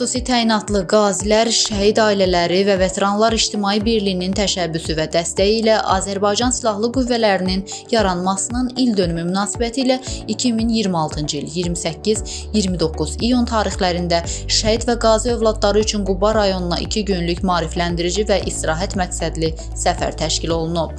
Xüsusi təyinatlı qazilər, şəhid ailələri və Veteranlar İctimai Birliyinin təşəbbüsü və dəstəyi ilə Azərbaycan Silahlı Qüvvələrinin yaranmasının ildönümü münasibətilə 2026-cı il 28-29 iyun tarixlərində şəhid və qazi övladları üçün Quba rayonuna 2 günlük maarifləndirici və istirahət məqsədli səfər təşkil olunub.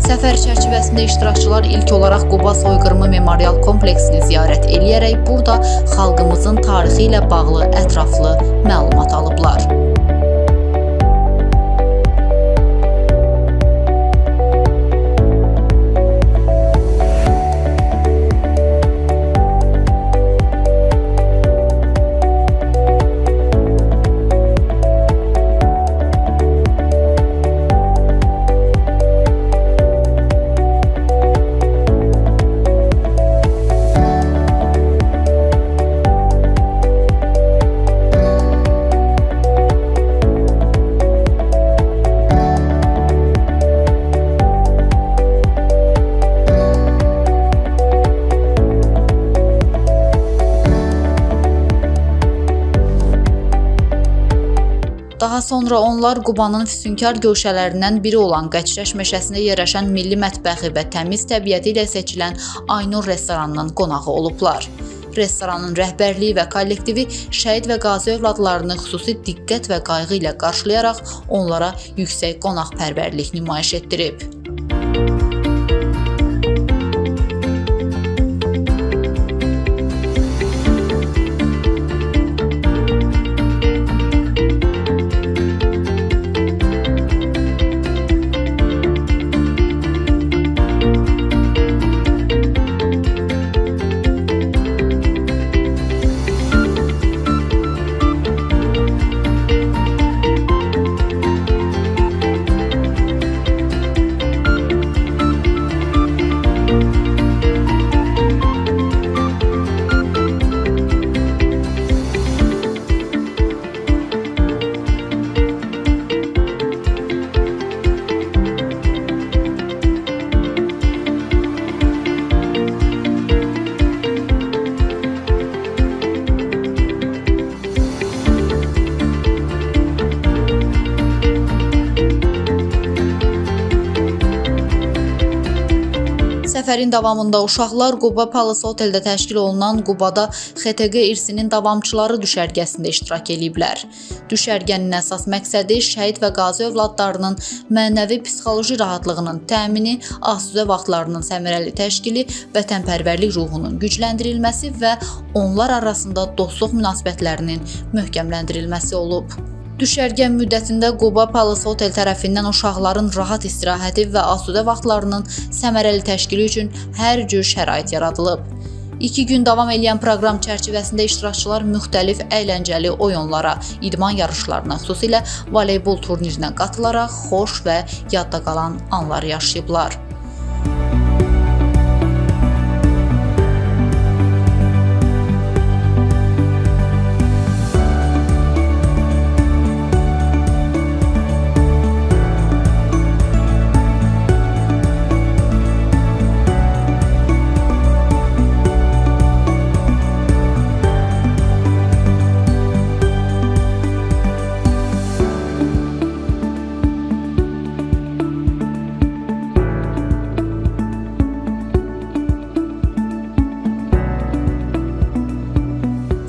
Səfər çərçivəsində iştirakçılar ilk olaraq Quba soyqırımı memorial kompleksini ziyarət edərək burada xalqımızın tarixi ilə bağlı ətraflı məlumat alıblar. Daha sonra onlar Qubanın füsunkar gövşələrindən biri olan Qəçrəş meşəsində yerləşən milli mətbəxi və təmiz təbiəti ilə seçilən Aynur restoranının qonağı olublar. Restoranın rəhbərliyi və kollektivi şəhid və qazi övladlarını xüsusi diqqət və qayğı ilə qarşılayaraq onlara yüksək qonaqpərvərlik nümayiş etdirib. Səfərin davamında uşaqlar Quba Palace oteldə təşkil olunan Qubada XTQ irsinin davamçıları düşərgəsində iştirak ediblər. Düşərgənin əsas məqsədi şəhid və qazi övladlarının mənəvi-psixoloji rahatlığının təmini, asudə vaxtlarının səmərəli təşkili, vətənpərvərlik ruhunun gücləndirilməsi və onlar arasında dostluq münasibətlərinin möhkəmləndirilməsi olub. Düşərgə müddətində Quba Palace Hotel tərəfindən uşaqların rahat istirahəti və asudə vaxtlarının səmərəli təşkili üçün hər cür şərait yaradılıb. 2 gün davam edən proqram çərçivəsində iştirakçılar müxtəlif əyləncəli oyunlara, idman yarışlarına, xüsusilə voleybol turnirinə qatılaraq xoş və yadda qalan anlar yaşayıblar.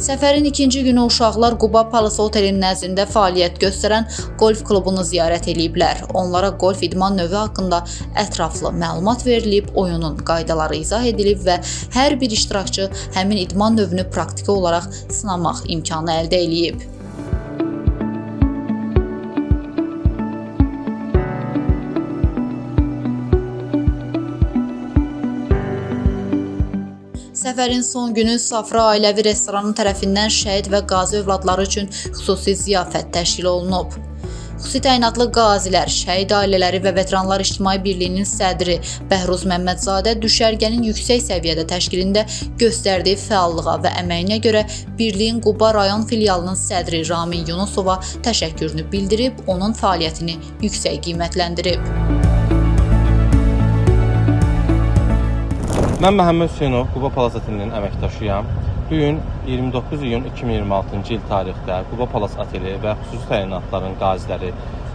Səfərin ikinci günü uşaqlar Quba Palace Otelinin nəzdində fəaliyyət göstərən golf klubunu ziyarət ediblər. Onlara golf idman növü haqqında ətraflı məlumat verilib, oyunun qaydaları izah edilib və hər bir iştirakçı həmin idman növünü praktiki olaraq sınamaq imkanı əldə edib. Səfərin son günü Safra ailəvi restoranı tərəfindən şəhid və qazi övladları üçün xüsusi ziyafət təşkil olunub. Xüsusi təyinatlı qazilər, şəhid ailələri və veteranlar İctimai Birliyinin sədri Bəhruz Məmmədzadə düşərgənin yüksək səviyyədə təşkilində göstərdiyi fəallığa və əməyinə görə Birliyin Quba rayon filialının sədri Ramin Yunusova təşəkkürünü bildirib, onun fəaliyyətini yüksək qiymətləndirib. Mən Məhəmməd Hüseynov, Quba Palas Atelinin əməkdaşıyam. Bu gün 29 iyun 2026-cı il tarixdə Quba Palas Ateli və xüsusi təyinatların qaziləri,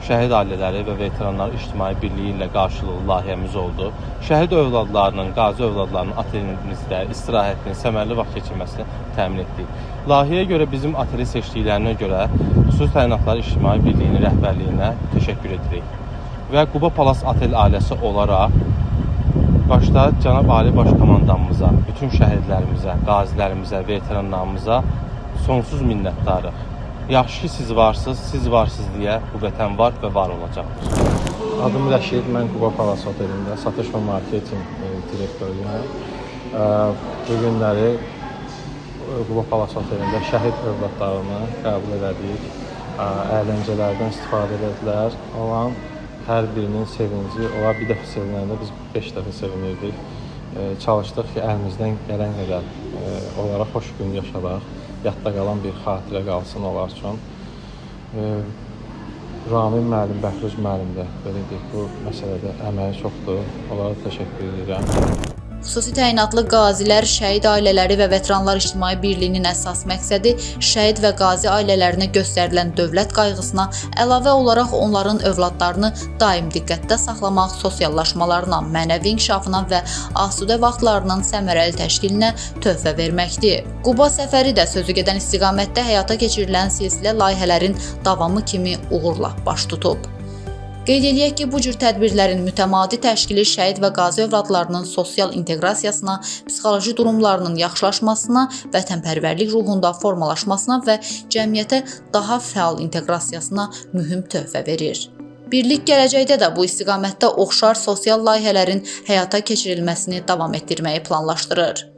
şəhid ailələri və veteranlar İctimai Birliyi ilə qarşılıqlı layihəmiz oldu. Şəhid övladlarının, qazi övladlarının atelimizdə istirahətini, səmərəli vaxt keçirməsini təmin etdik. Layihəyə görə bizim ateli seçdiklərinə görə xüsusi təyinatlar İctimai Birliyinin rəhbərliyinə təşəkkür edirik. Və Quba Palas Atel ailəsi olaraq başda Cənab Ali Baş Komandanımıza, bütün şəhidlərimizə, qazilərimizə, veteranlarımıza sonsuz minnətdarıq. Yaxşı ki, siz varsınız deyə bu vətən var və var olacaqdır. Adım Rəşid, mən Quba Palas Otelində satış və marketinq direktoruyam. Bu günləri Quba Palas Otelində şəhid övladlarını qəbul elədik. Əyləncələrdən istifadə edilər. Olan hər birinin sevinci, onlar bir dəfə sevinəndə biz 5 dəfə sevinirdik. Çalışdıq ki, əlimizdən gələn qədər onlara xoş gün yaşadaq, yadda qalan bir xatirə qalsın onlar üçün. Ramin müəllim, Bəhruz müəllim də belə deyək, bu məsələdə əməyi çoxdur. Onlara təşəkkür edirəm. Xüsusi təyinatlı qazilər, şəhid ailələri və veteranlar İctimai Birliyinin əsas məqsədi şəhid və qazi ailələrinə göstərilən dövlət qayğısına əlavə olaraq onların övladlarını daim diqqətdə saxlamaq, sosiallaşmalarına, mənəvi inkişafına və asudə vaxtlarının səmərəli təşkilinə töhfə verməkdir. Quba səfəri də sözügedən istiqamətdə həyata keçirilən silsilə layihələrin davamı kimi uğurla baş tutub. Qeyd eləyək ki, bu cür tədbirlərin mütəmadi təşkili şəhid və qazi övladlarının sosial inteqrasiyasına, psixoloji durumlarının yaxşılaşmasına, vətənpərvərlik ruhunda formalaşmasına və cəmiyyətə daha fəal inteqrasiyasına mühüm töhfə verir. Birlik gələcəkdə də bu istiqamətdə oxşar sosial layihələrin həyata keçirilməsini davam etdirməyi planlaşdırır.